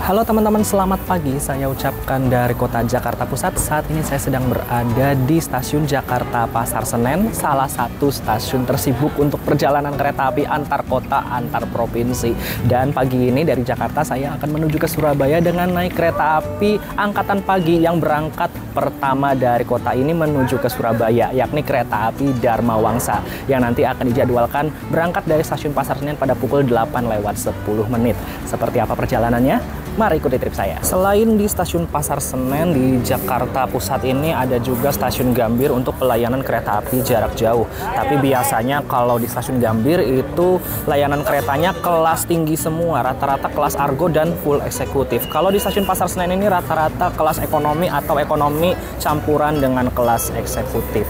Halo teman-teman, selamat pagi. Saya ucapkan dari kota Jakarta Pusat. Saat ini saya sedang berada di stasiun Jakarta Pasar Senen, salah satu stasiun tersibuk untuk perjalanan kereta api antar kota, antar provinsi. Dan pagi ini dari Jakarta saya akan menuju ke Surabaya dengan naik kereta api angkatan pagi yang berangkat pertama dari kota ini menuju ke Surabaya, yakni kereta api Dharma Wangsa yang nanti akan dijadwalkan berangkat dari stasiun Pasar Senen pada pukul 8:10. Seperti apa perjalanannya? Mari ikuti trip saya. Selain di stasiun Pasar Senen di Jakarta Pusat ini, ada juga stasiun Gambir untuk pelayanan kereta api jarak jauh. Tapi biasanya kalau di stasiun Gambir itu layanan keretanya kelas tinggi semua, rata-rata kelas Argo dan full eksekutif. Kalau di stasiun Pasar Senen ini rata-rata kelas ekonomi atau ekonomi campuran dengan kelas eksekutif.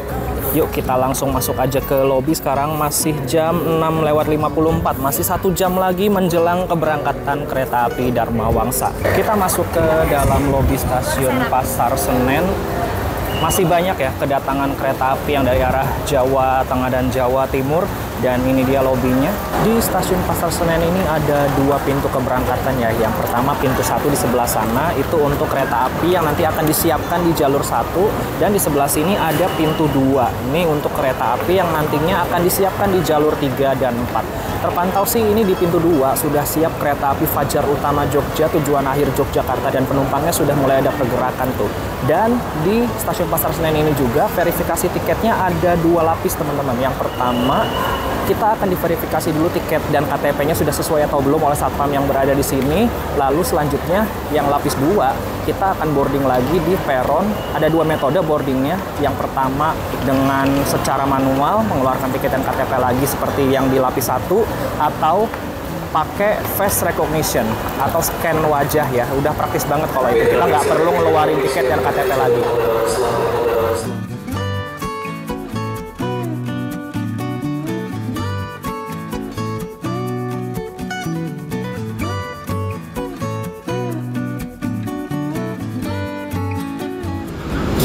Yuk kita langsung masuk aja ke lobi. Sekarang masih jam 6:54, masih 1 jam lagi menjelang keberangkatan kereta api Dharma Wangsa. Kita masuk ke dalam lobi stasiun Pasar Senen. Masih banyak ya kedatangan kereta api yang dari arah Jawa Tengah dan Jawa Timur. Dan ini dia lobinya. Di stasiun Pasar Senen ini ada 2 pintu keberangkatan ya. Yang pertama pintu 1 di sebelah sana itu untuk kereta api yang nanti akan disiapkan di jalur 1. Dan di sebelah sini ada pintu 2. Ini untuk kereta api yang nantinya akan disiapkan di jalur 3 dan 4. Terpantau sih ini di pintu 2 sudah siap kereta api Fajar Utama Jogja tujuan akhir Yogyakarta dan penumpangnya sudah mulai ada pergerakan tuh. Dan di stasiun Pasar Senen ini juga verifikasi tiketnya ada 2 lapis teman-teman. Yang pertama kita akan diverifikasi dulu tiket dan KTP-nya sudah sesuai atau belum oleh satpam yang berada di sini. Lalu selanjutnya yang lapis 2 kita akan boarding lagi di peron. Ada 2 metode boardingnya. Yang pertama dengan secara manual mengeluarkan tiket dan KTP lagi seperti yang di lapis 1, atau pakai face recognition atau scan wajah ya. Udah praktis banget kalau itu. Kita nggak perlu ngeluarin tiket dan KTP lagi.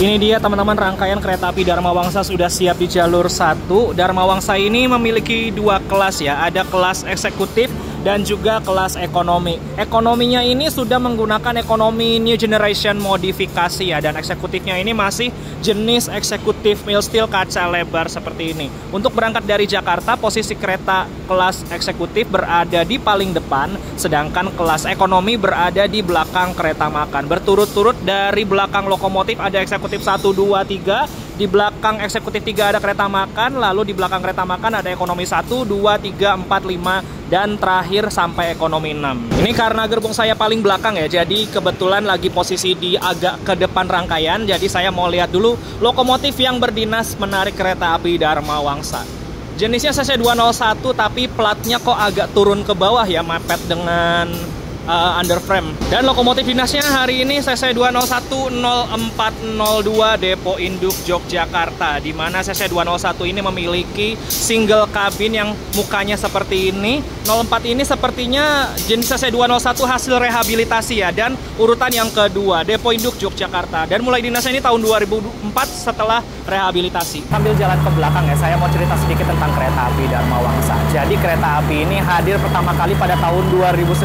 Ini dia teman-teman, rangkaian kereta api Dharma Wangsa sudah siap di jalur 1. Dharma Wangsa ini memiliki 2 kelas ya, ada kelas eksekutif dan juga kelas ekonomi. Ekonominya ini sudah menggunakan ekonomi new generation modifikasi ya, dan eksekutifnya ini masih jenis eksekutif mild steel kaca lebar seperti ini. Untuk berangkat dari Jakarta, posisi kereta kelas eksekutif berada di paling depan, sedangkan kelas ekonomi berada di belakang kereta makan. Berturut-turut dari belakang lokomotif ada eksekutif 1, 2, 3. Di belakang eksekutif 3 ada kereta makan, lalu di belakang kereta makan ada ekonomi 1, 2, 3, 4, 5, dan terakhir sampai ekonomi 6. Ini karena gerbong saya paling belakang ya, jadi kebetulan lagi posisi di agak ke depan rangkaian, jadi saya mau lihat dulu lokomotif yang berdinas menarik kereta api Dharma Wangsa. Jenisnya CC201 tapi platnya kok agak turun ke bawah ya, mepet dengan underframe. Dan lokomotif dinasnya hari ini CC201-0402 Depo Induk Yogyakarta, di mana CC201 ini memiliki single kabin yang mukanya seperti ini. 04 ini sepertinya jenis CC201 hasil rehabilitasi ya, dan urutan yang kedua Depo Induk Yogyakarta, dan mulai dinasnya ini tahun 2004 setelah rehabilitasi. Sambil jalan ke belakang ya, saya mau cerita sedikit tentang kereta api Dharma Wangsa. Jadi kereta api ini hadir pertama kali pada tahun 2019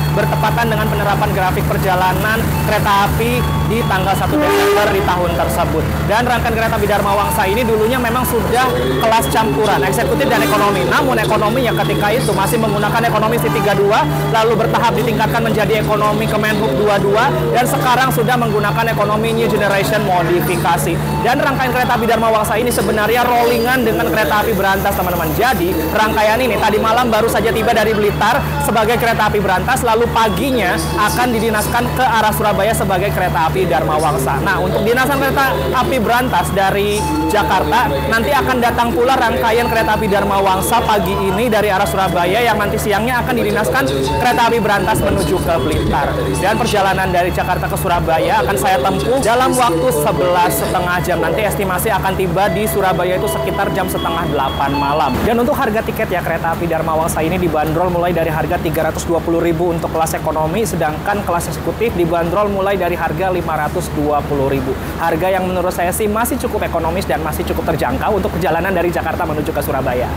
bertepatan dengan penerapan grafik perjalanan kereta api di tanggal 1 Desember di tahun tersebut. Dan rangkaian kereta api Dharma Wangsa ini dulunya memang sudah kelas campuran, eksekutif dan ekonomi. Namun ekonomi yang ketika itu masih menggunakan ekonomi C32, lalu bertahap ditingkatkan menjadi ekonomi Kemenhub 22, dan sekarang sudah menggunakan ekonomi new generation modifikasi. Dan rangkaian kereta api Dharma Wangsa ini sebenarnya rollingan dengan kereta api berantas teman-teman. Jadi rangkaian ini tadi malam baru saja tiba dari Blitar sebagai kereta api berantas, lalu paginya akan didinaskan ke arah Surabaya sebagai kereta api Dharma Wangsa. Nah, untuk dinasan kereta api berantas dari Jakarta, nanti akan datang pula rangkaian kereta api Dharma Wangsa pagi ini dari arah Surabaya, yang nanti siangnya akan didinaskan kereta api berantas menuju ke Blitar. Dan perjalanan dari Jakarta ke Surabaya akan saya tempuh dalam waktu 11,5 jam. Nanti estimasi akan tiba di Surabaya itu sekitar jam 7:30 malam. Dan untuk harga tiket ya, kereta api Dharma Wangsa ini dibanderol mulai dari harga 320.000 untuk kelas ekonomi, sedangkan kelas eksekutif dibanderol mulai dari harga 520.000. Harga yang menurut saya sih masih cukup ekonomis dan masih cukup terjangkau untuk perjalanan dari Jakarta menuju ke Surabaya.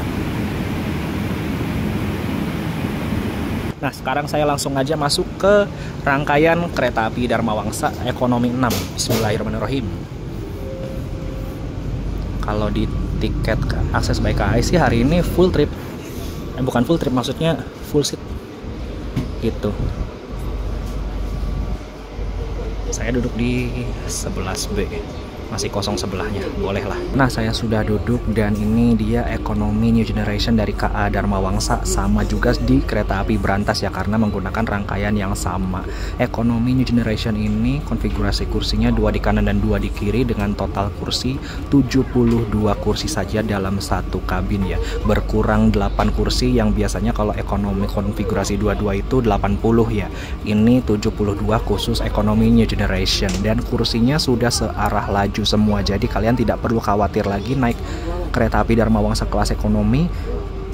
Nah, sekarang saya langsung aja masuk ke rangkaian kereta api Dharma Wangsa Ekonomi 6. Bismillahirrahmanirrahim. Kalau di tiket akses by KAI sih hari ini full trip. Bukan full trip, maksudnya full seat. Gitu. Saya duduk di 11B. Masih kosong sebelahnya, boleh lah. Nah, saya sudah duduk dan ini dia ekonomi New Generation dari KA Dharma Wangsa. Sama juga di kereta api berantas ya, karena menggunakan rangkaian yang sama. Ekonomi New Generation ini konfigurasi kursinya 2 di kanan dan 2 di kiri dengan total kursi 72 kursi saja dalam satu kabin ya. Berkurang 8 kursi yang biasanya kalau ekonomi konfigurasi 22 itu 80 ya. Ini 72 khusus ekonomi New Generation dan kursinya sudah searah laju semua, jadi kalian tidak perlu khawatir lagi naik kereta api Dharma Wangsa kelas ekonomi.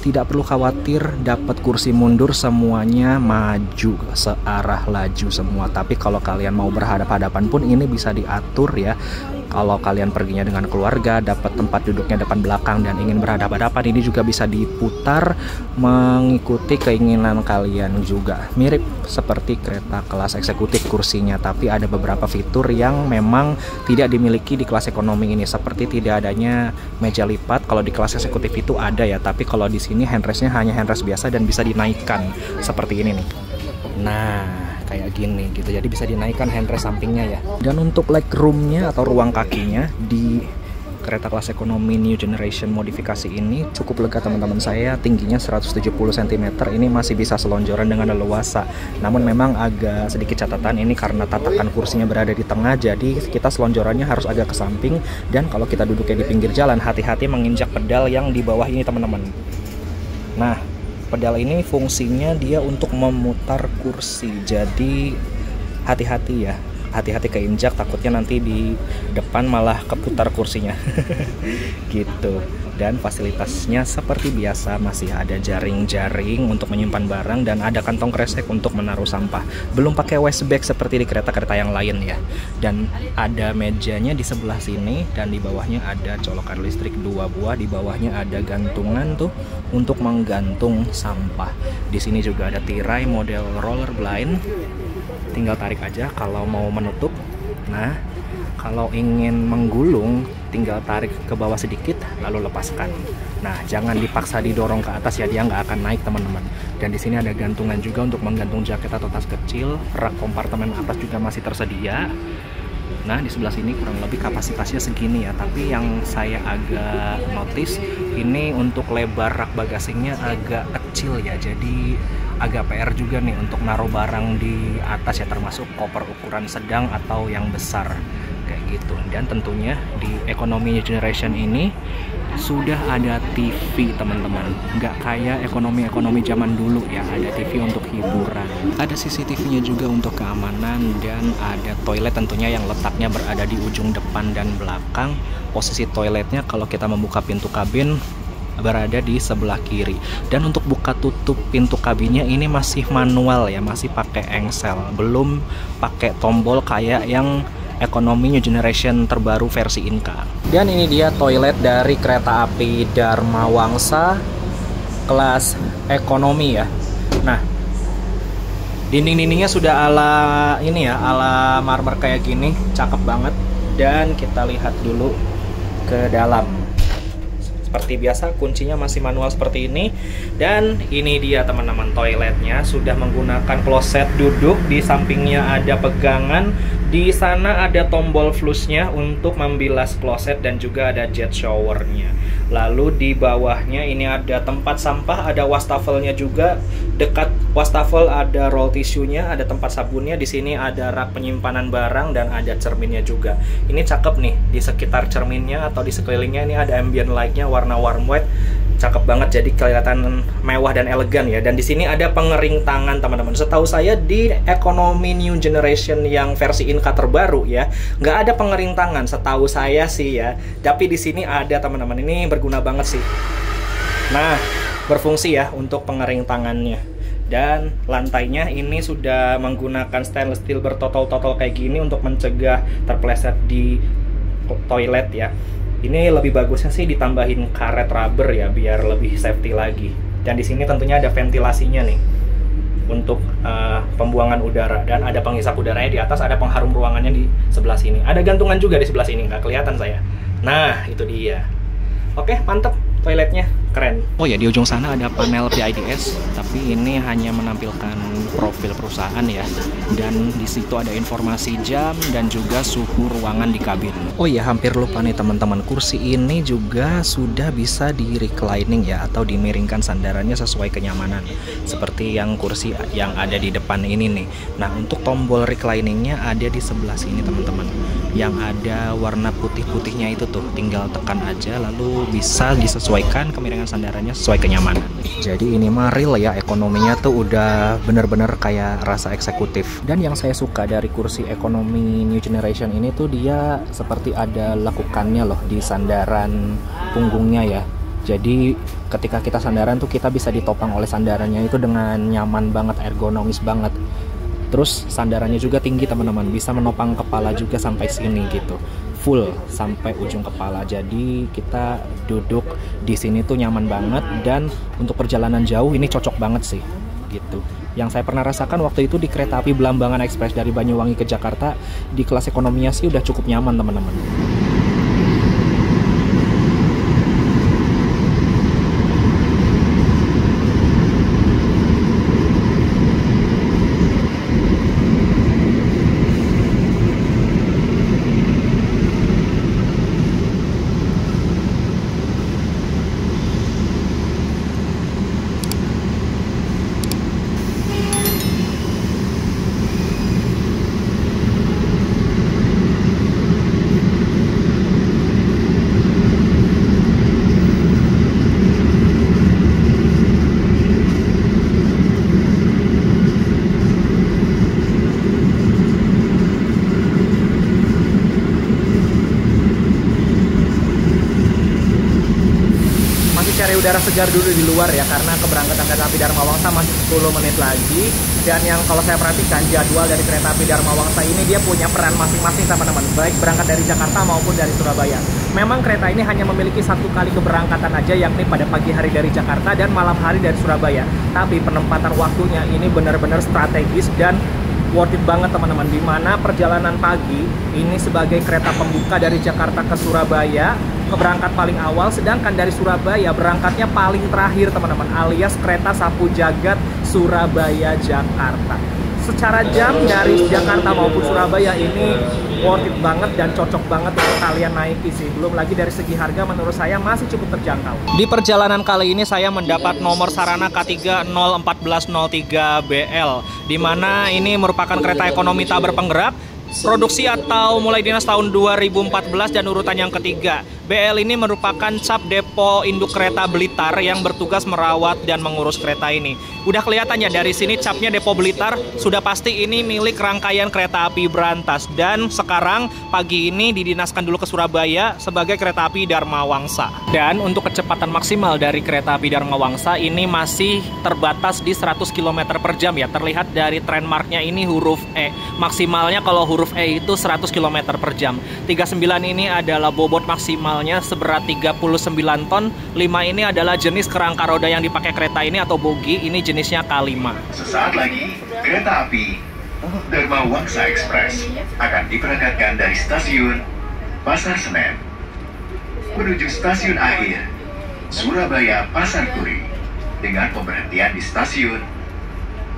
Tidak perlu khawatir dapat kursi mundur, semuanya maju searah laju semua. Tapi kalau kalian mau berhadap-hadapan pun ini bisa diatur ya. Kalau kalian perginya dengan keluarga, dapat tempat duduknya depan belakang dan ingin berhadap-hadapan, ini juga bisa diputar mengikuti keinginan kalian juga. Mirip seperti kereta kelas eksekutif kursinya, tapi ada beberapa fitur yang memang tidak dimiliki di kelas ekonomi ini, seperti tidak adanya meja lipat. Kalau di kelas eksekutif itu ada ya, tapi kalau di sini handrestnya hanya handrest biasa dan bisa dinaikkan seperti ini nih. Nah, kayak gini gitu, jadi bisa dinaikkan handrest sampingnya ya. Dan untuk leg roomnya atau ruang kakinya di kereta kelas ekonomi New Generation modifikasi ini cukup lega teman-teman. Saya tingginya 170 cm, ini masih bisa selonjoran dengan leluasa. Namun memang agak sedikit catatan ini karena tatakan kursinya berada di tengah, jadi kita selonjorannya harus agak ke samping. Dan kalau kita duduknya di pinggir jalan, hati-hati menginjak pedal yang di bawah ini teman-teman. Nah, pedal ini fungsinya dia untuk memutar kursi, jadi hati-hati ya, hati-hati keinjak, takutnya nanti di depan malah keputar kursinya. Gitu. Dan fasilitasnya seperti biasa, masih ada jaring-jaring untuk menyimpan barang dan ada kantong kresek untuk menaruh sampah. Belum pakai waste bag seperti di kereta-kereta yang lain ya. Dan ada mejanya di sebelah sini dan di bawahnya ada colokan listrik 2 buah. Di bawahnya ada gantungan tuh untuk menggantung sampah. Di sini juga ada tirai model roller blind. Tinggal tarik aja kalau mau menutup. Nah, kalau ingin menggulung tinggal tarik ke bawah sedikit lalu lepaskan. Nah, jangan dipaksa didorong ke atas ya, dia nggak akan naik teman-teman. Dan di sini ada gantungan juga untuk menggantung jaket atau tas kecil. Rak kompartemen atas juga masih tersedia. Nah, di sebelah sini kurang lebih kapasitasnya segini ya, tapi yang saya agak notice ini untuk lebar rak bagasinya agak kecil ya, jadi agak PR juga nih untuk naruh barang di atas ya, termasuk koper ukuran sedang atau yang besar kayak gitu. Dan tentunya di ekonomi generation ini sudah ada TV teman-teman, nggak kayak ekonomi zaman dulu ya, ada TV untuk hiburan, ada CCTV-nya juga untuk keamanan, dan ada toilet tentunya yang letaknya berada di ujung depan dan belakang. Posisi toiletnya kalau kita membuka pintu kabin berada di sebelah kiri, dan untuk buka tutup pintu kabinnya ini masih manual ya, masih pakai engsel, belum pakai tombol kayak yang ekonomi New Generation terbaru versi Inka. Dan ini dia toilet dari kereta api Dharma Wangsa kelas ekonomi ya. Nah, dinding-dindingnya sudah ala ini ya, ala marmer kayak gini, cakep banget. Dan kita lihat dulu ke dalam. Seperti biasa kuncinya masih manual seperti ini. Dan ini dia teman-teman toiletnya, sudah menggunakan kloset duduk, di sampingnya ada pegangan, di sana ada tombol flushnya untuk membilas kloset dan juga ada jet showernya. Lalu di bawahnya ini ada tempat sampah, ada wastafelnya juga. Dekat wastafel ada roll tissue-nya, ada tempat sabunnya. Di sini ada rak penyimpanan barang dan ada cerminnya juga. Ini cakep nih, di sekitar cerminnya atau di sekelilingnya ini ada ambient light-nya warna warm white. Cakep banget, jadi kelihatan mewah dan elegan ya. Dan di sini ada pengering tangan teman-teman. Setahu saya di ekonomi New Generation yang versi Inka terbaru ya, nggak ada pengering tangan setahu saya sih ya. Tapi di sini ada teman-teman, ini berguna banget sih. Nah, berfungsi ya untuk pengering tangannya. Dan lantainya ini sudah menggunakan stainless steel bertotol-totol kayak gini untuk mencegah terpeleset di toilet ya. Ini lebih bagusnya sih ditambahin karet rubber ya, biar lebih safety lagi. Dan di sini tentunya ada ventilasinya nih. untuk pembuangan udara, dan ada penghisap udaranya di atas, ada pengharum ruangannya di sebelah sini. Ada gantungan juga di sebelah sini, nggak kelihatan saya. Nah, itu dia. Oke, mantep toiletnya, keren. Oh ya, di ujung sana ada panel PIDS, tapi ini hanya menampilkan profil perusahaan ya. Dan di situ ada informasi jam dan juga suhu ruangan di kabin. Oh ya, hampir lupa nih teman-teman, kursi ini juga sudah bisa di reclining ya, atau dimiringkan sandarannya sesuai kenyamanan. Seperti yang kursi yang ada di depan ini nih. Nah, untuk tombol recliningnya ada di sebelah sini teman-teman. Yang ada warna putih-putihnya itu tuh, tinggal tekan aja lalu bisa disesuaikan kemiringan sandarannya sesuai kenyamanan. Jadi ini mah real ya, ekonominya tuh udah bener-bener kayak rasa eksekutif. Dan yang saya suka dari kursi ekonomi New Generation ini tuh dia seperti ada lekukannya loh di sandaran punggungnya ya. Jadi ketika kita sandaran tuh kita bisa ditopang oleh sandarannya itu dengan nyaman banget, ergonomis banget. Terus sandarannya juga tinggi teman-teman, bisa menopang kepala juga sampai sini gitu, full sampai ujung kepala. Jadi kita duduk di sini tuh nyaman banget, dan untuk perjalanan jauh ini cocok banget sih gitu. Yang saya pernah rasakan waktu itu di kereta api Belambangan Express dari Banyuwangi ke Jakarta, di kelas ekonominya sih udah cukup nyaman teman-teman. Cari udara segar dulu di luar ya, karena keberangkatan kereta api Dharma Wangsa masih 10 menit lagi. Dan yang kalau saya perhatikan jadwal dari kereta api Dharma Wangsa ini dia punya peran masing-masing teman-teman, baik berangkat dari Jakarta maupun dari Surabaya. Memang kereta ini hanya memiliki satu kali keberangkatan aja, yakni pada pagi hari dari Jakarta dan malam hari dari Surabaya. Tapi penempatan waktunya ini benar-benar strategis dan worth it banget teman-teman, dimana perjalanan pagi ini sebagai kereta pembuka dari Jakarta ke Surabaya, keberangkat paling awal, sedangkan dari Surabaya berangkatnya paling terakhir teman-teman, alias kereta sapu jagat Surabaya-Jakarta. Secara jam dari Jakarta maupun Surabaya ini worth it banget dan cocok banget untuk kalian naiki sih. Belum lagi dari segi harga menurut saya masih cukup terjangkau. Di perjalanan kali ini saya mendapat nomor sarana K3 01403BL, di mana ini merupakan kereta ekonomi tak berpenggerak, produksi atau mulai dinas tahun 2014 dan urutan yang ketiga. BL ini merupakan cap depo induk kereta Blitar yang bertugas merawat dan mengurus kereta ini. Udah kelihatan ya dari sini capnya depo Blitar, sudah pasti ini milik rangkaian kereta api Brantas. Dan sekarang pagi ini didinaskan dulu ke Surabaya sebagai kereta api Dharma Wangsa. Dan untuk kecepatan maksimal dari kereta api Dharma Wangsa ini masih terbatas di 100 km per jam ya. Terlihat dari trendmarknya ini huruf E. Maksimalnya kalau huruf E itu 100 km per jam. 39 ini adalah bobot maksimalnya seberat 39 ton. 5 ini adalah jenis kerangka roda yang dipakai kereta ini atau bogi. Ini jenisnya K5. Sesaat lagi kereta api Dharma Wangsa Express akan diberangkatkan dari stasiun Pasar Senen menuju stasiun akhir Surabaya Pasar Turi, dengan pemberhentian di stasiun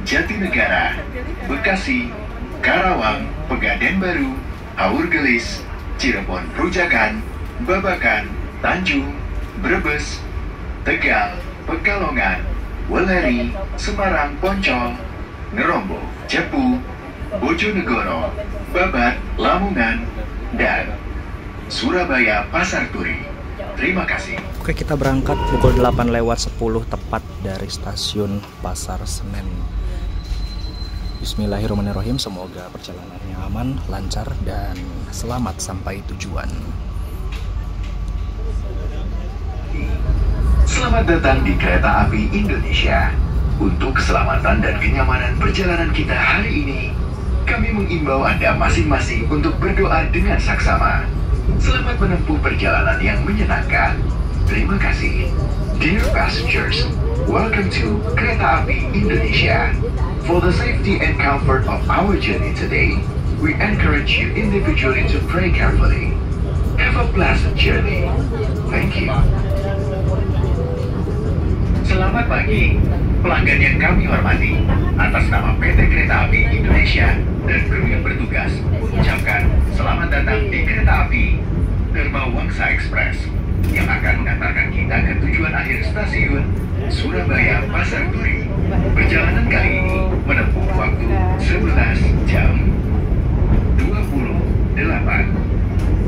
Jatinegara, Bekasi, Karawang, Pegadaian Baru, Aurgelis, Cirebon Rujakan, Babakan, Tanjung, Brebes, Tegal, Pekalongan, Weleri, Semarang, Poncol, Ngerombo, Cepu, Bojonegoro, Babat, Lamongan, dan Surabaya Pasar Turi. Terima kasih. Oke, kita berangkat pukul 8:10 tepat dari stasiun Pasar Senen. Bismillahirrahmanirrahim, semoga perjalanannya aman, lancar, dan selamat sampai tujuan. Selamat datang di Kereta Api Indonesia. Untuk keselamatan dan kenyamanan perjalanan kita hari ini, kami mengimbau Anda masing-masing untuk berdoa dengan saksama. Selamat menempuh perjalanan yang menyenangkan. Terima kasih. Dear passengers, welcome to Kereta Api Indonesia. For the safety and comfort of our journey today, we encourage you individually to pray carefully. Have a pleasant journey. Thank you. Selamat pagi, pelanggan yang kami hormati. Atas nama PT Kereta Api Indonesia dan kru yang bertugas, mengucapkan selamat datang di Kereta Api Dharma Wangsa Express yang akan mengantarkan kita ke tujuan akhir stasiun Surabaya Pasar Turi. Perjalanan kali ini menempuh waktu 11 jam 28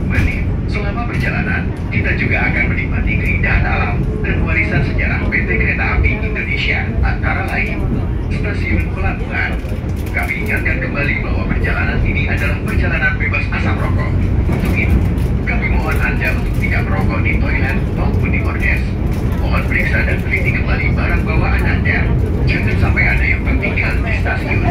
menit. Selama perjalanan, kita juga akan menikmati keindahan alam dan warisan sejarah PT Kereta Api Indonesia, antara lain stasiun pelabuhan. Kami ingatkan kembali bahwa perjalanan ini adalah perjalanan bebas asap rokok. Untuk itu, kami mohon Anda untuk tidak merokok di toilet maupun di ordes. Mohon periksa dan teliti kembali barang bawaan Anda. Jangan sampai ada yang tertinggal di stasiun.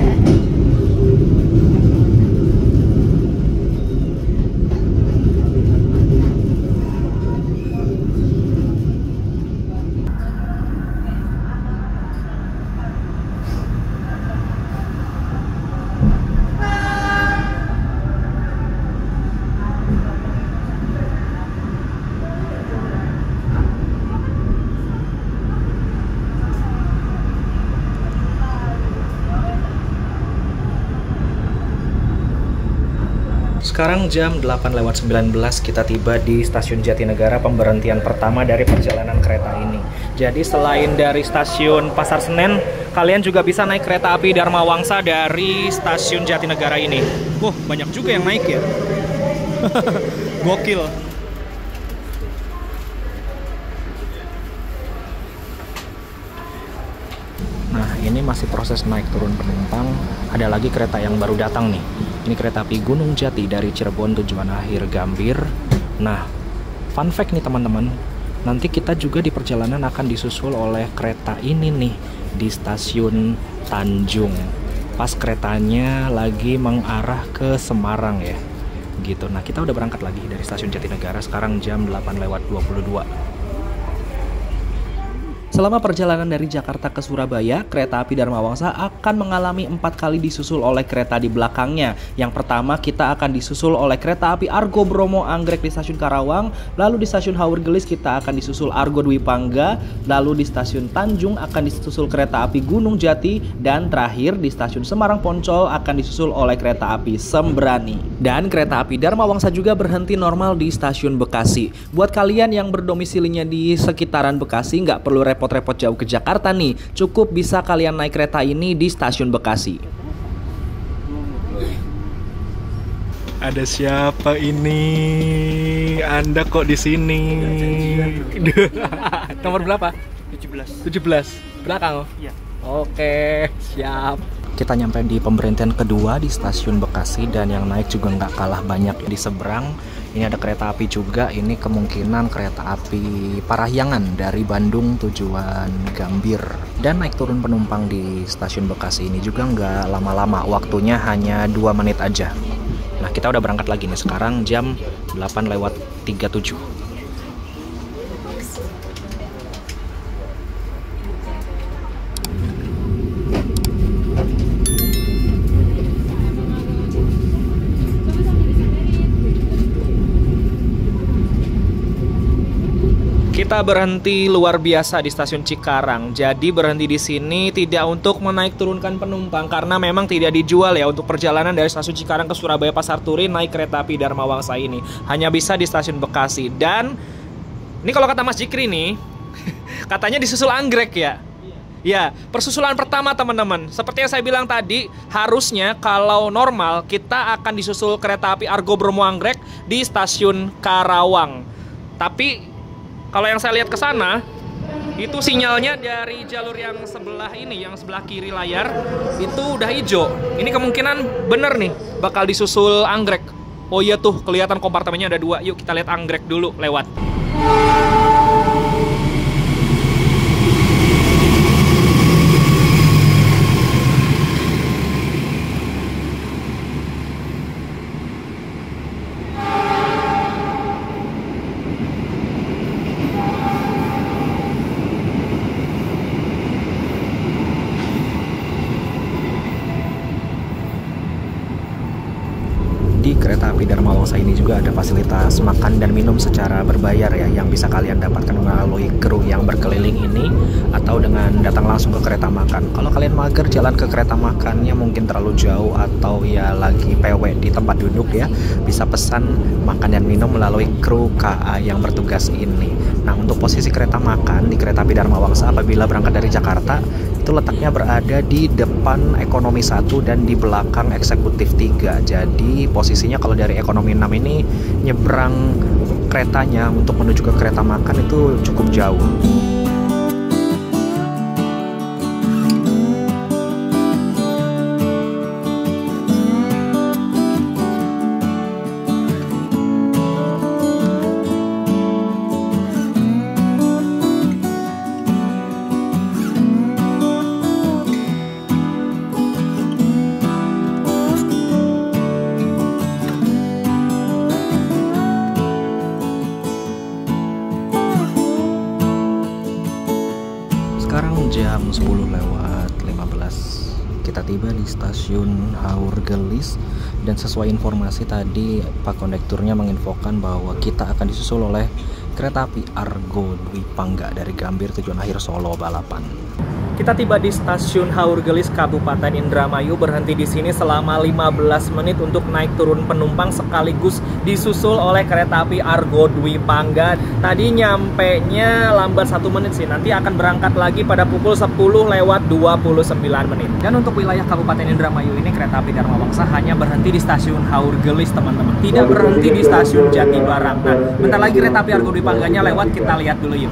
Sekarang jam 8:19 kita tiba di stasiun Jatinegara, pemberhentian pertama dari perjalanan kereta ini. Jadi selain dari stasiun Pasar Senen, kalian juga bisa naik kereta api Dharma Wangsa dari stasiun Jatinegara ini. Wah, banyak juga yang naik ya. Gokil. Nah, ini masih proses naik turun penumpang. Ada lagi kereta yang baru datang nih. Ini kereta api Gunung Jati dari Cirebon tujuan akhir Gambir. Nah, fun fact nih teman-teman, nanti kita juga di perjalanan akan disusul oleh kereta ini nih di stasiun Tanjung. Pas keretanya lagi mengarah ke Semarang ya. Gitu. Nah, kita udah berangkat lagi dari stasiun Jatinegara sekarang jam 8:22. Selama perjalanan dari Jakarta ke Surabaya, kereta api Dharma Wangsa akan mengalami 4 kali disusul oleh kereta di belakangnya. Yang pertama, kita akan disusul oleh kereta api Argo Bromo Anggrek di stasiun Karawang, lalu di stasiun Haur Gelis kita akan disusul Argo Dwi Pangga, lalu di stasiun Tanjung akan disusul kereta api Gunung Jati, dan terakhir di stasiun Semarang Poncol akan disusul oleh kereta api Sembrani. Dan kereta api Dharma Wangsa juga berhenti normal di stasiun Bekasi. Buat kalian yang berdomisilinya di sekitaran Bekasi, nggak perlu repot-repot jauh ke Jakarta nih, cukup bisa kalian naik kereta ini di stasiun Bekasi. Ada siapa ini? Anda kok di sini? Nomor berapa? 17. Belakang? Iya. Oke, siap. Kita nyampe di pemberhentian kedua di stasiun Bekasi dan yang naik juga nggak kalah banyak di seberang. Ini ada kereta api juga, ini kemungkinan kereta api Parahyangan dari Bandung tujuan Gambir. Dan naik turun penumpang di stasiun Bekasi ini juga nggak lama-lama, waktunya hanya 2 menit aja. Nah, kita udah berangkat lagi nih sekarang jam 8:37. Kita berhenti luar biasa di stasiun Cikarang. Jadi berhenti di sini tidak untuk menaik turunkan penumpang karena memang tidak dijual ya untuk perjalanan dari stasiun Cikarang ke Surabaya Pasar Turi naik kereta api Dharma Wangsa ini. Hanya bisa di stasiun Bekasi. Dan ini kalau kata Mas Jikri nih, katanya disusul anggrek ya. Ya, persusulan pertama teman-teman. Seperti yang saya bilang tadi, harusnya kalau normal kita akan disusul kereta api Argo Bromo Anggrek di stasiun Karawang. Tapi kalau yang saya lihat ke sana, itu sinyalnya dari jalur yang sebelah ini, yang sebelah kiri layar, itu udah hijau. Ini kemungkinan bener nih, bakal disusul anggrek. Oh iya tuh, kelihatan kompartemennya ada 2. Yuk kita lihat anggrek dulu lewat. Dharma Wangsa ini juga ada fasilitas makan dan minum secara berbayar ya, yang bisa kalian dapatkan melalui kru yang berkeliling ini atau dengan datang langsung ke kereta makan. Kalau kalian mager jalan ke kereta makannya mungkin terlalu jauh atau ya lagi PW di tempat duduk ya, bisa pesan makan dan minum melalui kru KA yang bertugas ini. Nah, untuk posisi kereta makan di Kereta Api Dharma Wangsa apabila berangkat dari Jakarta itu letaknya berada di depan Ekonomi 1 dan di belakang Eksekutif 3. Jadi posisinya kalau dari Ekonomi 6 ini nyebrang keretanya untuk menuju ke kereta makan itu cukup jauh. Sekarang jam 10:15. Kita tiba di stasiun Haur Gelis dan sesuai informasi tadi Pak Kondekturnya menginfokan bahwa kita akan disusul oleh kereta api Argo Dwi Pangga dari Gambir tujuan akhir Solo Balapan. Kita tiba di stasiun Haur Gelis Kabupaten Indramayu, berhenti di sini selama 15 menit untuk naik turun penumpang sekaligus disusul oleh kereta api Argo Dwi Pangga. Tadi nyampenya lambat 1 menit sih, nanti akan berangkat lagi pada pukul 10:29 menit. Dan untuk wilayah Kabupaten Indramayu ini kereta api Dharma Wangsa hanya berhenti di stasiun Haur Gelis teman-teman, tidak berhenti di stasiun Jatibarang. Nah, bentar lagi kereta api Argo Dwi Pangganya lewat, kita lihat dulu yuk.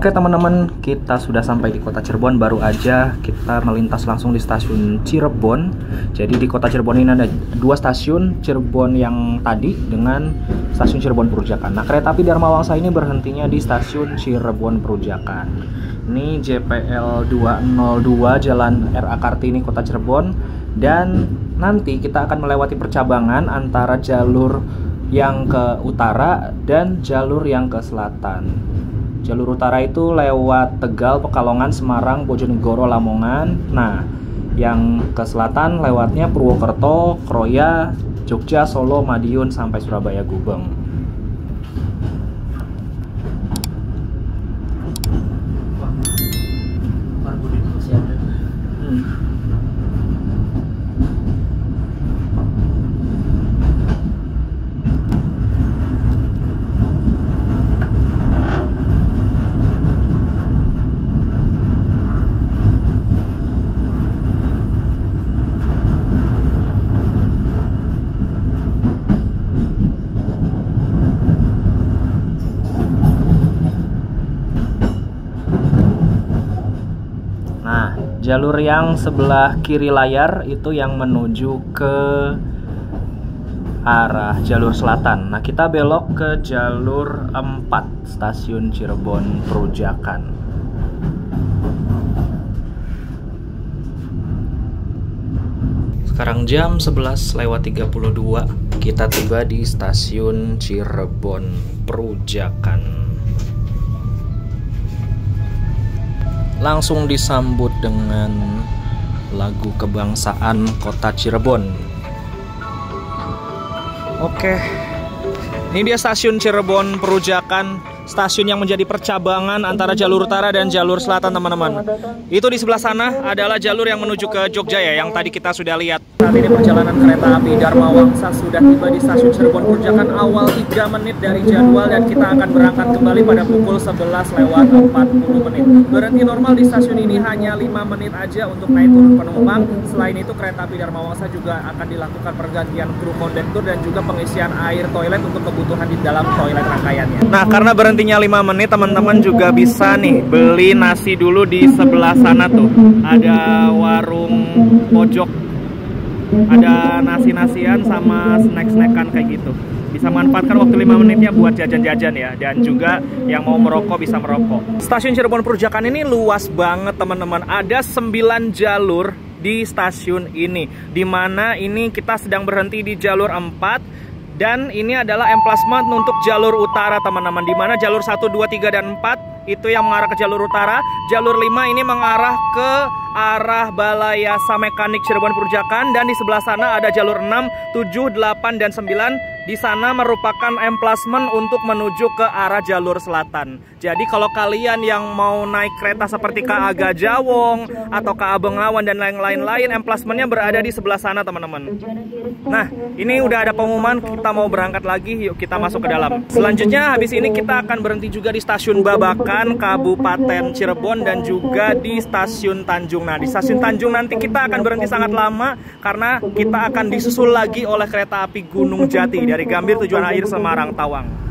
Oke teman-teman, kita sudah sampai di kota Cirebon. Baru aja kita melintas langsung di stasiun Cirebon. Jadi di kota Cirebon ini ada 2 stasiun, Cirebon yang tadi dengan stasiun Cirebon Perujakan. Nah, kereta api Dharma Wangsa ini berhentinya di stasiun Cirebon Perujakan. Ini JPL 202 Jalan RA Kartini Kota Cirebon. Dan nanti kita akan melewati percabangan antara jalur yang ke utara dan jalur yang ke selatan. Jalur utara itu lewat Tegal, Pekalongan, Semarang, Bojonegoro, Lamongan. Nah, yang ke selatan lewatnya Purwokerto, Kroya, Jogja, Solo, Madiun, sampai Surabaya, Gubeng. Jalur yang sebelah kiri layar itu yang menuju ke arah jalur selatan. Nah, kita belok ke jalur 4 stasiun Cirebon Perujakan. Sekarang jam 11:32, kita tiba di stasiun Cirebon Perujakan. Langsung disambut dengan lagu kebangsaan Kota Cirebon. Oke, ini dia stasiun Cirebon Perujakan, stasiun yang menjadi percabangan antara jalur utara dan jalur selatan, teman-teman. Itu di sebelah sana adalah jalur yang menuju ke Jogja ya, yang tadi kita sudah lihat. Saat ini perjalanan kereta api Dharma Wangsa sudah tiba di stasiun Cirebon Perujakan awal 3 menit dari jadwal, dan kita akan berangkat kembali pada pukul 11:40 menit. Berhenti normal di stasiun ini hanya 5 menit aja untuk naik turun penumpang. Selain itu kereta api Dharma Wangsa juga akan dilakukan pergantian kru kondektur dan juga pengisian air toilet untuk kebutuhan di dalam toilet rangkaiannya. Nah, karena berhentinya 5 menit, teman-teman juga bisa nih beli nasi dulu di sebelah sana tuh. Ada warung pojok, ada nasi-nasian sama snack-snackan kayak gitu. Bisa manfaatkan waktu 5 menitnya buat jajan-jajan ya. Dan juga yang mau merokok bisa merokok. Stasiun Cirebon Perujakan ini luas banget, teman-teman. Ada 9 jalur di stasiun ini, dimana ini kita sedang berhenti di jalur 4. Dan ini adalah emplasement untuk jalur utara, teman-teman, dimana jalur 1, 2, 3, dan 4 itu yang mengarah ke jalur utara. Jalur 5 ini mengarah ke arah Balai Yasa Mekanik Cirebon Perujakan. Dan di sebelah sana ada jalur 6, 7, 8, dan 9. Di sana merupakan emplasement untuk menuju ke arah jalur selatan. Jadi kalau kalian yang mau naik kereta seperti KA Gajawong atau KA Bengawan dan lain-lain, emplasementnya berada di sebelah sana, teman-teman. Nah, ini udah ada pengumuman kita mau berangkat lagi. Yuk kita masuk ke dalam. Selanjutnya habis ini kita akan berhenti juga di stasiun Babakan, Kabupaten Cirebon, dan juga di stasiun Tanjung. Nah, di stasiun Tanjung nanti kita akan berhenti sangat lama karena kita akan disusul lagi oleh kereta api Gunung Jati dari Gambir tujuan akhir Semarang Tawang.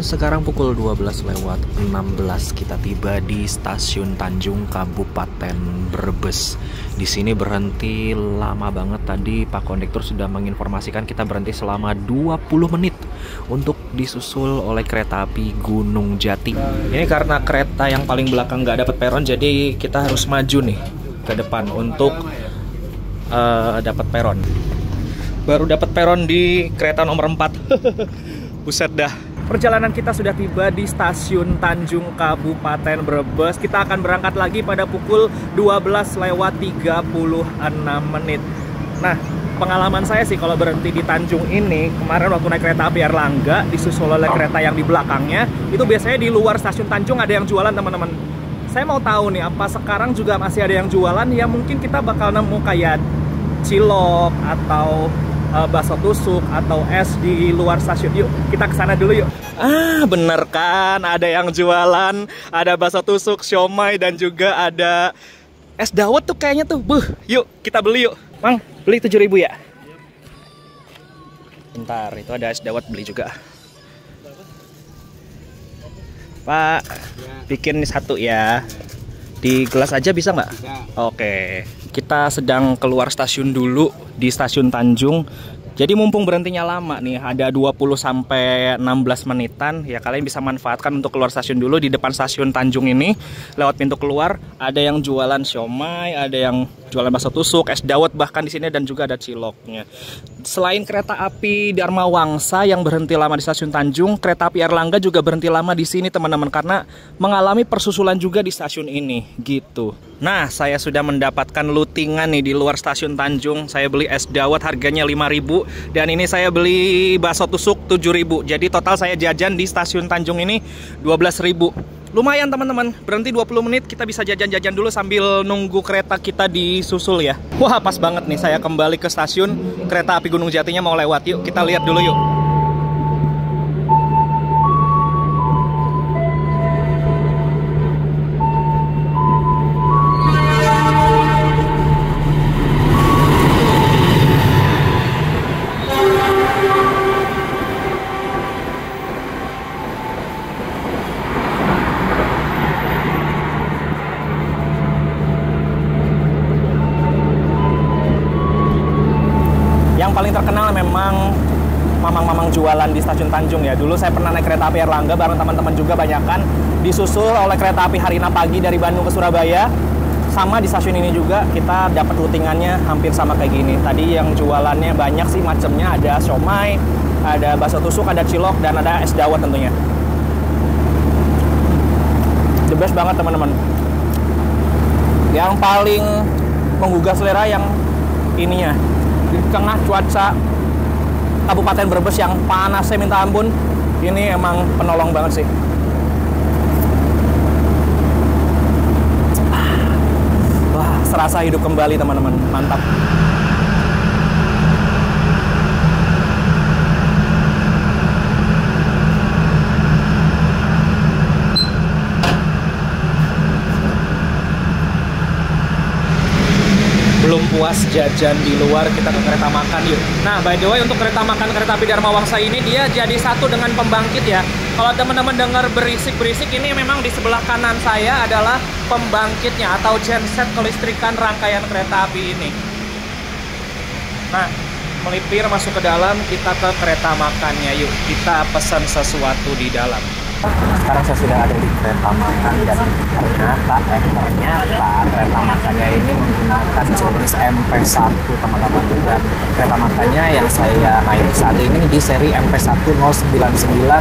Sekarang pukul 12:16 kita tiba di stasiun Tanjung Kabupaten Brebes. Di sini berhenti lama banget, tadi Pak Kondektur sudah menginformasikan kita berhenti selama 20 menit untuk disusul oleh kereta api Gunung Jati. Ini karena kereta yang paling belakang nggak dapat peron, jadi kita harus maju nih ke depan untuk dapat peron. Baru dapat peron di kereta nomor 4. Buset dah. Perjalanan kita sudah tiba di stasiun Tanjung Kabupaten Brebes. Kita akan berangkat lagi pada pukul 12:36 menit. Nah, pengalaman saya sih kalau berhenti di Tanjung ini, kemarin waktu naik kereta api Erlangga disusul oleh kereta yang di belakangnya, itu biasanya di luar stasiun Tanjung ada yang jualan, teman-teman. Saya mau tahu nih, apa sekarang juga masih ada yang jualan? Ya mungkin kita bakal nemu kayak cilok atau bakso tusuk atau es di luar stasiun. Yuk kita kesana dulu yuk. Ah, bener kan, ada yang jualan, ada bakso tusuk, siomay, dan juga ada es dawet tuh kayaknya tuh. Yuk kita beli yuk. Mang, beli 7.000 ya? Bentar, itu ada es dawet, beli juga. Pak, bikin satu ya. Di gelas aja bisa nggak? Oke. Kita sedang keluar stasiun dulu di stasiun Tanjung. Jadi mumpung berhentinya lama nih, ada 20-16 menitan, ya kalian bisa manfaatkan untuk keluar stasiun dulu. Di depan stasiun Tanjung ini, lewat pintu keluar, ada yang jualan siomay, ada yang jualan bakso tusuk, es dawet bahkan di sini, dan juga ada ciloknya. Selain kereta api Dharma Wangsa yang berhenti lama di stasiun Tanjung, kereta api Erlangga juga berhenti lama di sini, teman-teman, karena mengalami persusulan juga di stasiun ini, gitu. Nah, saya sudah mendapatkan lootingan nih di luar stasiun Tanjung. Saya beli es dawet harganya 5.000, dan ini saya beli bakso tusuk 7.000. Jadi total saya jajan di stasiun Tanjung ini 12.000. Lumayan, teman-teman, berhenti 20 menit, kita bisa jajan-jajan dulu sambil nunggu kereta kita disusul ya. Wah, pas banget nih, saya kembali ke stasiun, kereta api Gunung Jatinya mau lewat. Yuk kita lihat dulu yuk. jualan di Stasiun Tanjung ya. Dulu saya pernah naik kereta api Erlangga bareng teman-teman juga banyakan. Disusul oleh kereta api Harina Pagi dari Bandung ke Surabaya. Sama di stasiun ini juga kita dapat routingannya hampir sama kayak gini. Tadi yang jualannya banyak sih macamnya, ada siomay, ada bakso tusuk, ada cilok, dan ada es dawet tentunya. The best banget teman-teman. Yang paling menggugah selera yang ininya. Di tengah cuaca Kabupaten Brebes yang panasnya minta ampun, ini emang penolong banget sih. Serasa hidup kembali teman-teman, mantap. Belum puas jajan di luar, kita ke kereta makan yuk. Nah, by the way, untuk kereta makan kereta api Dharma Wangsa ini dia jadi satu dengan pembangkit ya. Kalau teman-teman dengar berisik-berisik, ini memang di sebelah kanan saya adalah pembangkitnya atau genset kelistrikan rangkaian kereta api ini. Nah, melipir masuk ke dalam, kita ke kereta makannya yuk. Kita pesan sesuatu di dalam. Sekarang saya sudah ada di kereta makan dan ternyata kereta makannya ini menggunakan jenis MP1 teman-teman. Dan kereta makannya yang saya naik saat ini di seri MP1 09902.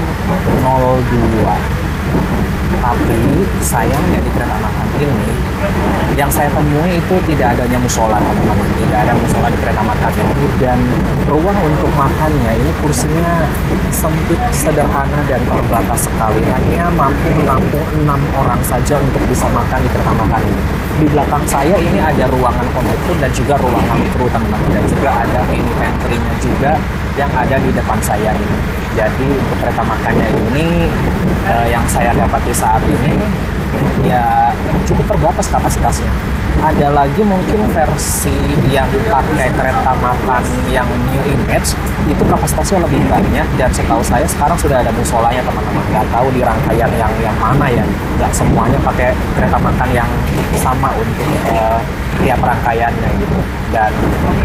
Tapi sayangnya di kereta makan ini yang saya temui itu tidak adanya musola teman-teman. Tidak ada musola di kereta makan ini, dan ruang untuk makannya ini kursinya sempit, sederhana, dan terbatas sekali. Hanya mampu menampung 6 orang saja untuk bisa makan di kereta makan ini. Di belakang saya ini ada ruangan konduktor dan juga ruangan kru teman-teman, dan juga ada mini pantry-nya juga yang ada di depan saya ini. Jadi untuk kereta makannya ini yang saya dapati saat ini ya cukup terbatas kapasitasnya. Ada lagi mungkin versi yang pakai kereta makan yang new image, itu kapasitasnya lebih banyak, dan setahu saya sekarang sudah ada musolanya teman-teman. Nggak tahu di rangkaian yang mana ya, nggak semuanya pakai kereta makan yang sama untuk tiap rangkaiannya gitu. Dan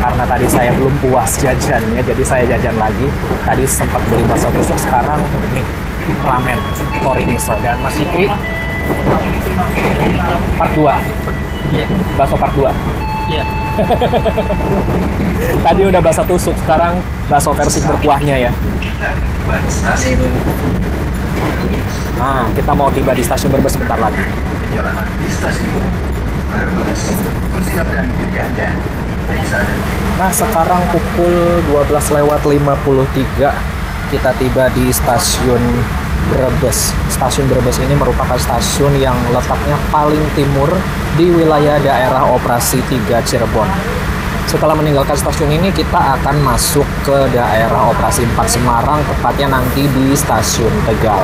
karena tadi saya belum puas jajannya, jadi saya jajan lagi. Tadi sempat beli bakso tusuk, sekarang nih ramen tori miso dan Mas Fikri part 2. Iya, bakso part 2. Iya. Tadi udah bakso tusuk, sekarang bakso versi berkuahnya ya. Nah, kita mau tiba di stasiun Brebes sebentar lagi. Nah, sekarang pukul 12:53 kita tiba di stasiun Brebes. Stasiun Brebes ini merupakan stasiun yang letaknya paling timur di wilayah daerah operasi 3 Cirebon. Setelah meninggalkan stasiun ini, kita akan masuk ke daerah operasi 4 Semarang, tepatnya nanti di stasiun Tegal.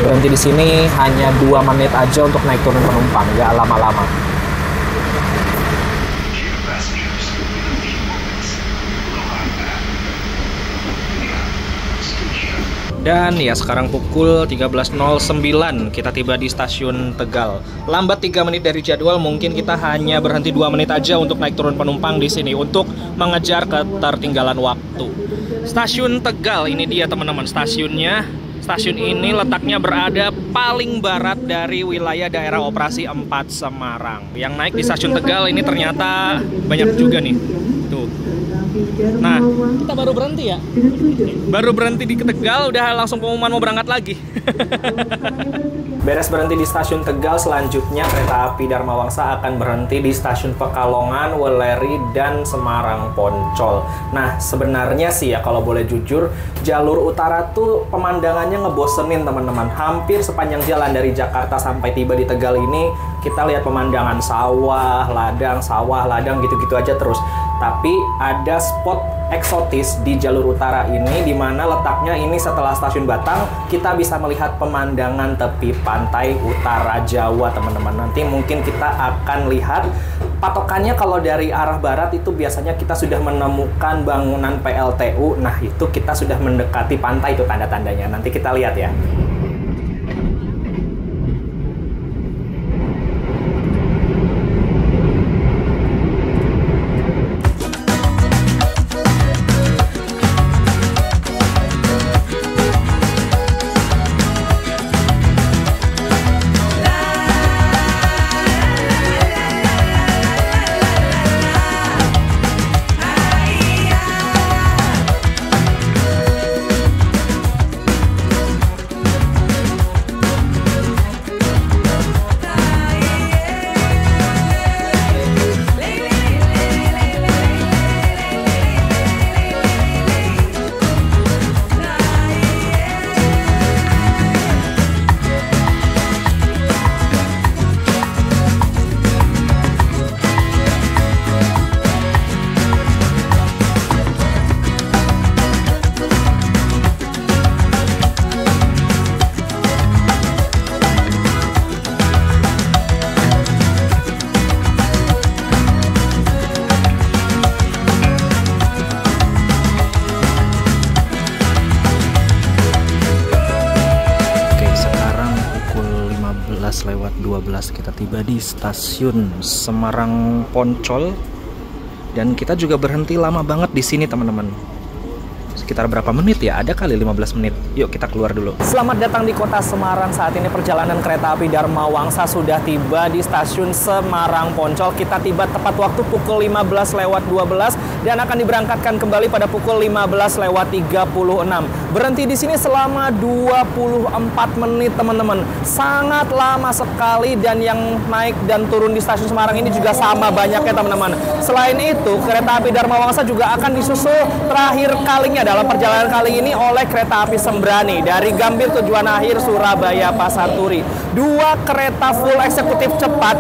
Berhenti di sini hanya 2 menit aja untuk naik turun penumpang, nggak lama-lama. Dan ya sekarang pukul 13.09 kita tiba di stasiun Tegal. Lambat 3 menit dari jadwal, mungkin kita hanya berhenti 2 menit aja untuk naik turun penumpang di sini untuk mengejar ketertinggalan waktu. Stasiun Tegal ini dia teman-teman stasiunnya. Stasiun ini letaknya berada paling barat dari wilayah daerah operasi 4 Semarang. Yang naik di stasiun Tegal ini ternyata banyak juga nih. Tuh. Nah, kita baru berhenti ya. Baru berhenti di Tegal, udah langsung pengumuman mau berangkat lagi. Beres berhenti di stasiun Tegal, selanjutnya kereta api Dharma Wangsa akan berhenti di stasiun Pekalongan, Weleri, dan Semarang Poncol. Nah, sebenarnya sih ya kalau boleh jujur, jalur utara tuh pemandangannya ngebosenin teman-teman. Hampir sepanjang jalan dari Jakarta sampai tiba di Tegal ini, kita lihat pemandangan sawah, ladang gitu-gitu aja terus. Tapi ada spot eksotis di jalur utara ini, di mana letaknya ini setelah stasiun Batang, kita bisa melihat pemandangan tepi pantai utara Jawa teman-teman. Nanti mungkin kita akan lihat patokannya kalau dari arah barat itu biasanya kita sudah menemukan bangunan PLTU. Nah itu kita sudah mendekati pantai, itu tanda-tandanya. Nanti kita lihat ya. 15:12 kita tiba di stasiun Semarang Poncol. Dan kita juga berhenti lama banget di sini teman-teman. Sekitar berapa menit ya? Ada kali 15 menit. Yuk kita keluar dulu. Selamat datang di kota Semarang. Saat ini perjalanan kereta api Dharma Wangsa sudah tiba di stasiun Semarang Poncol. Kita tiba tepat waktu pukul 15:12 dan akan diberangkatkan kembali pada pukul 15:36. Berhenti di sini selama 24 menit teman-teman. Sangat lama sekali, dan yang naik dan turun di stasiun Semarang ini juga sama banyaknya teman-teman. Selain itu, kereta api Dharma Wangsa juga akan disusul terakhir kalinya dalam perjalanan kali ini oleh kereta api Sembrani dari Gambir tujuan akhir Surabaya Pasar Turi. Dua kereta full eksekutif cepat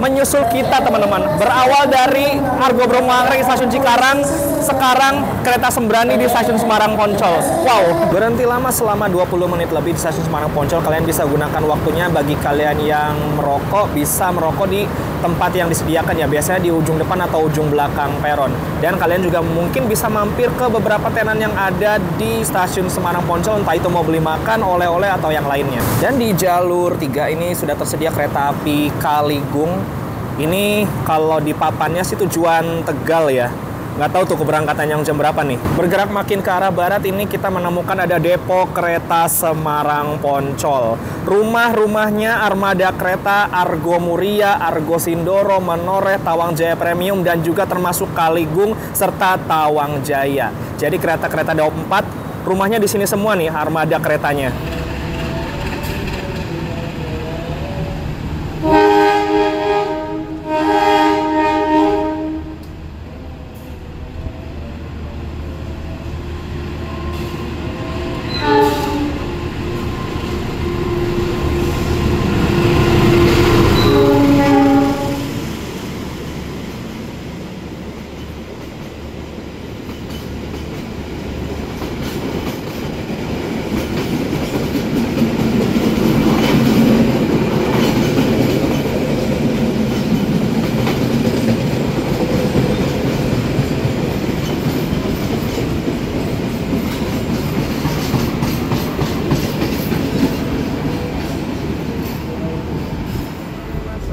menyusul kita teman-teman. Berawal dari Argo Bromo Anggrek di stasiun Cikarang, sekarang kereta Sembrani di stasiun Semarang Poncol. Wow, berhenti lama selama 20 menit lebih di stasiun Semarang Poncol. Kalian bisa gunakan waktunya. Bagi kalian yang merokok, bisa merokok di tempat yang disediakan ya, biasanya di ujung depan atau ujung belakang peron. Dan kalian juga mungkin bisa mampir ke beberapa tenan yang ada di stasiun Semarang Poncol, entah itu mau beli makan, oleh-oleh, atau yang lainnya. Dan di jalur 3 ini sudah tersedia kereta api Kaligung. Ini kalau di papannya sih tujuan Tegal ya. Nggak tahu tuh keberangkatan yang jam berapa nih. Bergerak makin ke arah barat ini kita menemukan ada depo kereta Semarang Poncol. Rumah-rumahnya armada kereta Argo Muria, Argo Sindoro, Menoreh, Tawang Jaya Premium, dan juga termasuk Kaligung serta Tawang Jaya. Jadi kereta-kereta Daop 4 rumahnya di sini semua nih armada keretanya.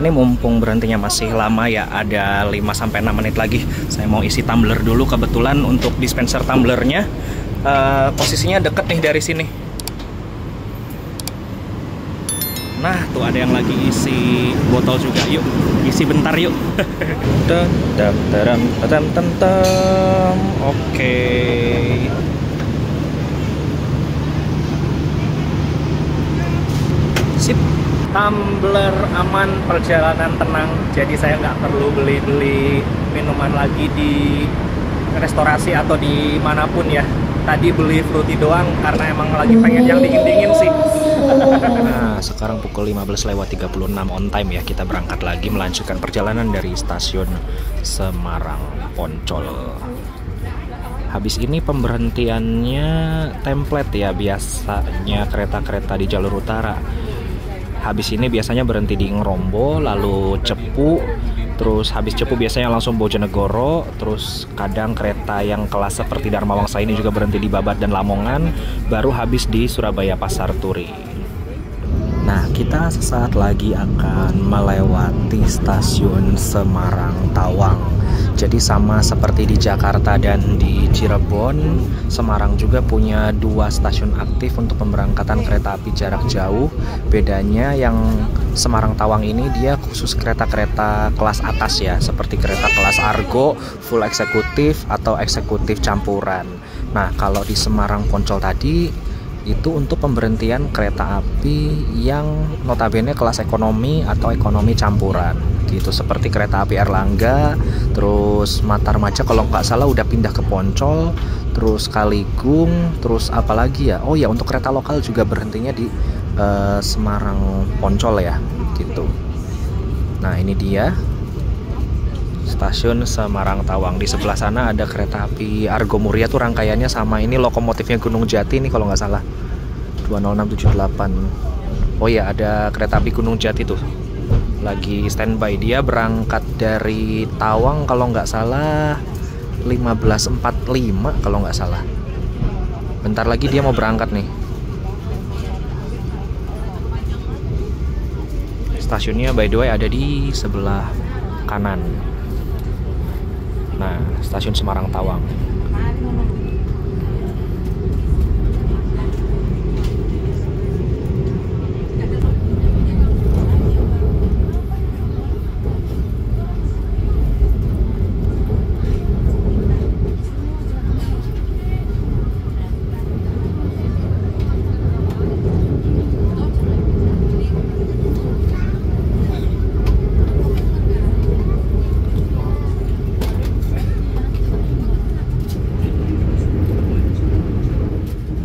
Ini mumpung berhentinya masih lama ya, ada 5-6 menit lagi. Saya mau isi tumbler dulu, kebetulan untuk dispenser tumblernya posisinya deket nih dari sini. Nah, tuh ada yang lagi isi botol juga. Yuk, isi bentar yuk. Oke. Sip. Tumbler aman, perjalanan tenang. Jadi saya nggak perlu beli-beli minuman lagi di restorasi atau di manapun ya. Tadi beli fruity doang karena emang lagi pengen yang dingin-dingin sih. Nah, sekarang pukul 15:36 on time ya. Kita berangkat lagi melanjutkan perjalanan dari stasiun Semarang Poncol. Habis ini pemberhentiannya template ya, biasanya kereta-kereta di jalur utara. Habis ini biasanya berhenti di Ngerombo, lalu Cepu, terus habis Cepu biasanya langsung Bojonegoro, terus kadang kereta yang kelas seperti Dharma Wangsa ini juga berhenti di Babat dan Lamongan, baru habis di Surabaya Pasar Turi. Nah, kita sesaat lagi akan melewati stasiun Semarang Tawang. Jadi sama seperti di Jakarta dan di Cirebon, Semarang juga punya 2 stasiun aktif untuk pemberangkatan kereta api jarak jauh. Bedanya yang Semarang Tawang ini dia khusus kereta-kereta kelas atas ya, seperti kereta kelas Argo, full eksekutif atau eksekutif campuran. Nah, kalau di Semarang Poncol tadi itu untuk pemberhentian kereta api yang notabene kelas ekonomi atau ekonomi campuran gitu, seperti kereta api Erlangga, terus Matarmaja kalau nggak salah udah pindah ke Poncol, terus Kaligung, terus apalagi ya, oh ya untuk kereta lokal juga berhentinya di Semarang Poncol ya gitu. Nah, ini dia stasiun Semarang Tawang. Di sebelah sana ada kereta api Argo Muria tuh rangkaiannya sama ini lokomotifnya Gunung Jati nih kalau nggak salah 20678. Oh ya, ada kereta api Gunung Jati tuh lagi standby, dia berangkat dari Tawang kalau nggak salah 15.45 kalau nggak salah. Bentar lagi dia mau berangkat nih. Stasiunnya by the way ada di sebelah kanan. Nah, stasiun Semarang Tawang.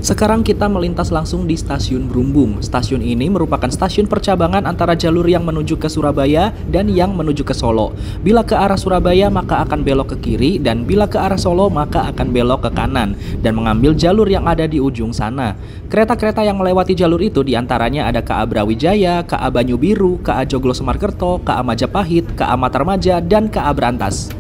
Sekarang kita melintas langsung di Stasiun Brumbung. Stasiun ini merupakan stasiun percabangan antara jalur yang menuju ke Surabaya dan yang menuju ke Solo. Bila ke arah Surabaya maka akan belok ke kiri, dan bila ke arah Solo maka akan belok ke kanan dan mengambil jalur yang ada di ujung sana. Kereta-kereta yang melewati jalur itu diantaranya ada KA Brawijaya, KA Banyu Biru, KA Joglo Semarkerto, KA Majapahit, KA Matarmaja, dan KA Brantas.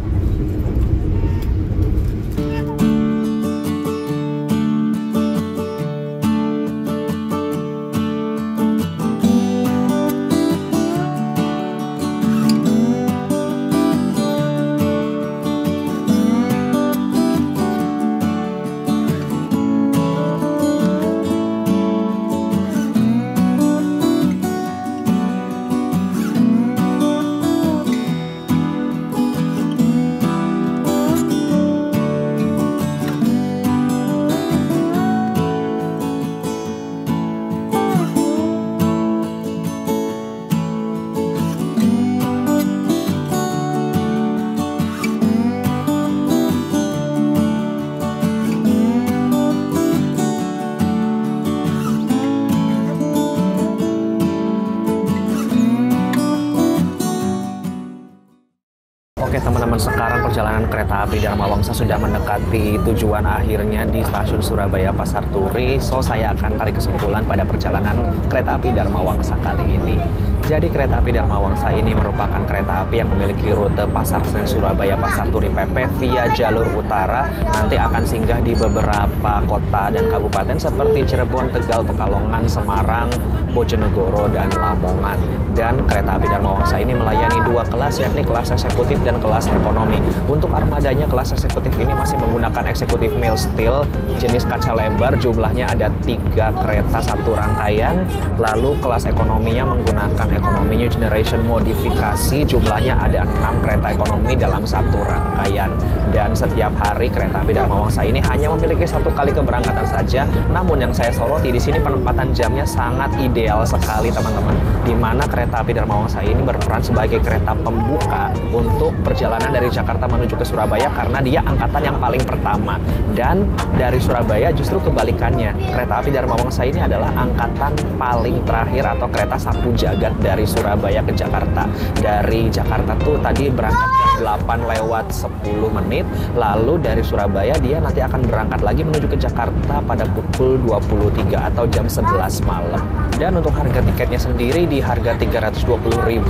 Oke teman-teman, sekarang perjalanan kereta api Dharma Wangsa sudah mendekati tujuan akhirnya di stasiun Surabaya Pasar Turi. So saya akan tarik kesimpulan pada perjalanan kereta api Dharma Wangsa kali ini. Jadi kereta api Dharma Wangsa ini merupakan kereta api yang memiliki rute Pasar Senen Surabaya Pasar Turi PP via jalur utara. Nanti akan singgah di beberapa kota dan kabupaten seperti Cirebon, Tegal, Pekalongan, Semarang, Bojonegoro, dan Lamongan. Dan kereta api Dharma Wangsa ini melayani dua kelas, yakni kelas eksekutif dan kelas ekonomi. Untuk armadanya kelas eksekutif ini masih menggunakan eksekutif mail steel jenis kaca lebar, jumlahnya ada 3 kereta satu rangkaian. Lalu kelas ekonominya menggunakan ekonomi new generation modifikasi, jumlahnya ada 6 kereta ekonomi dalam satu rangkaian. Dan setiap hari kereta api Dharma Wangsa ini hanya memiliki 1 kali keberangkatan saja. Namun yang saya soroti di sini penempatan jamnya sangat ideal sekali teman-teman, di mana kereta api Dharma Wangsa ini berperan sebagai kereta pembuka untuk perjalanan dari Jakarta menuju ke Surabaya karena dia angkatan yang paling pertama. Dan dari Surabaya justru kebalikannya, kereta api Dharma Wangsa ini adalah angkatan paling terakhir atau kereta satu jagat dari Surabaya ke Jakarta. Dari Jakarta tuh tadi berangkat jam 8:10 menit, lalu dari Surabaya dia nanti akan berangkat lagi menuju ke Jakarta pada pukul 23 atau jam 11 malam. Dan untuk harga tiketnya sendiri di harga Rp320.000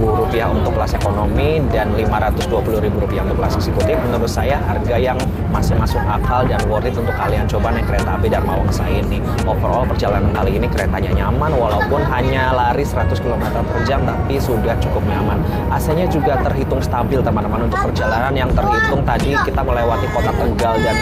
untuk kelas ekonomi dan Rp520.000 untuk kelas eksekutif. Menurut saya harga yang masih masuk akal dan worth it untuk kalian coba naik kereta api Dharma Wangsa ini. Overall perjalanan kali ini keretanya nyaman, walaupun hanya lari 100 km per jam, tapi sudah cukup nyaman. AC-nya juga terhitung stabil teman-teman untuk perjalanan yang terhitung tadi kita melewati kota Tegal dan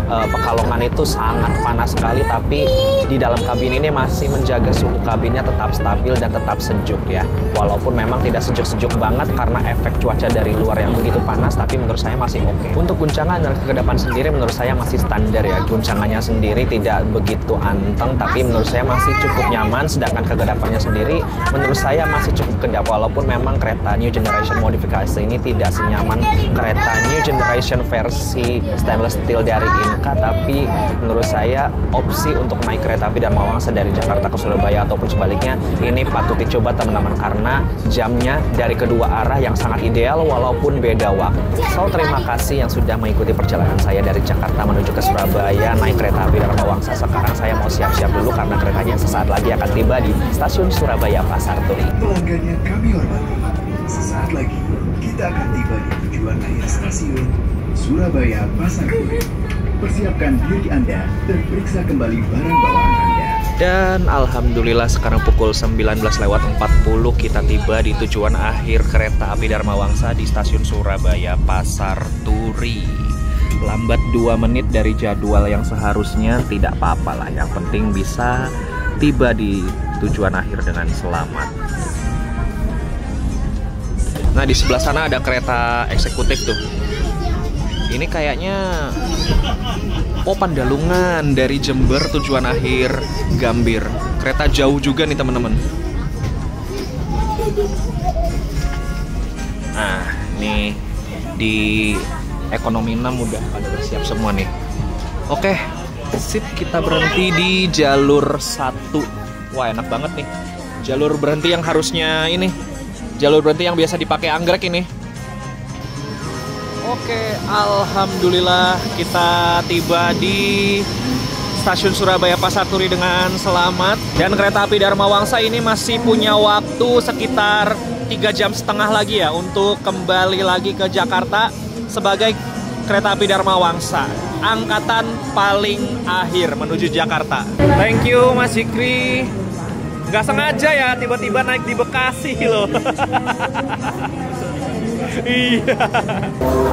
Pekalongan itu sangat panas sekali, tapi di dalam kabin ini masih menjaga suhu kabinnya tetap stabil dan tetap sejuk ya. Walaupun memang tidak sejuk-sejuk banget karena efek cuaca dari luar yang begitu panas, tapi menurut saya masih oke. Untuk guncangan dan kekedapan sendiri menurut saya masih standar ya. Guncangannya sendiri tidak begitu anteng, tapi menurut saya masih cukup nyaman. Sedangkan kekedapannya sendiri menurut saya masih cukup kedap, walaupun memang kereta New Generation modifikasi ini tidak senyaman kereta New Generation versi stainless steel dari Inka, tapi menurut saya opsi untuk naik kereta api Dharma Wangsa dari Jakarta ke Surabaya ataupun sebaliknya ini patut dicoba teman-teman, karena jamnya dari kedua arah yang sangat ideal walaupun beda waktu. So terima kasih yang sudah mengikuti perjalanan saya dari Jakarta menuju ke Surabaya naik kereta api Dharma Wangsa. Sekarang saya mau siap-siap dulu karena keretanya sesaat lagi akan tiba di stasiun Surabaya Pasar Turi. Pelanggan yang kami hormati, sesaat lagi kita akan tiba di tujuan akhir stasiun Surabaya Pasar Turi. Persiapkan diri Anda dan periksa kembali barang bawaan Anda. Dan alhamdulillah sekarang pukul 19.40 kita tiba di tujuan akhir kereta api Dharma Wangsa di stasiun Surabaya Pasar Turi. Lambat 2 menit dari jadwal yang seharusnya tidak apa-apa lah. Yang penting bisa tiba di tujuan akhir dengan selamat. Nah, di sebelah sana ada kereta eksekutif tuh. Ini kayaknya Pandalungan dari Jember tujuan akhir Gambir. Kereta jauh juga nih teman-teman. Nah, nih di ekonomi 6 udah pada bersiap semua nih. Oke, sip, kita berhenti di jalur 1. Wah, enak banget nih. Jalur berhenti yang harusnya ini. Jalur berhenti yang biasa dipakai anggrek ini. Oke, alhamdulillah kita tiba di stasiun Surabaya Pasar Turi dengan selamat. Dan kereta api Dharma Wangsa ini masih punya waktu sekitar 3,5 jam lagi ya untuk kembali lagi ke Jakarta sebagai kereta api Dharma Wangsa, angkatan paling akhir menuju Jakarta. Thank you Mas Zikri. Nggak sengaja ya tiba-tiba naik di Bekasi loh. Iya.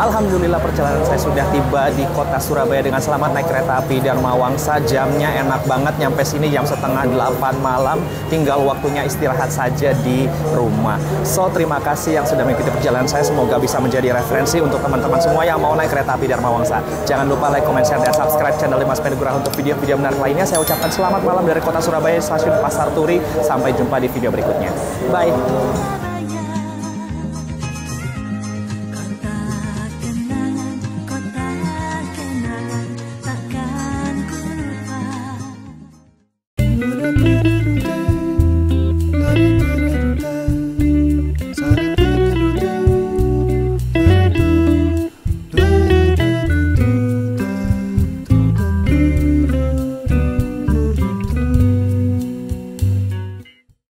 Alhamdulillah perjalanan saya sudah tiba di kota Surabaya dengan selamat naik kereta api Dharma Wangsa. Jamnya enak banget, nyampe sini jam setengah 8 malam. Tinggal waktunya istirahat saja di rumah. So, terima kasih yang sudah mengikuti perjalanan saya. Semoga bisa menjadi referensi untuk teman-teman semua yang mau naik kereta api Dharma Wangsa. Jangan lupa like, comment, share, dan subscribe channel Dimas Penugraha untuk video-video menarik lainnya. Saya ucapkan selamat malam dari kota Surabaya, stasiun Pasar Turi. Sampai jumpa di video berikutnya. Bye.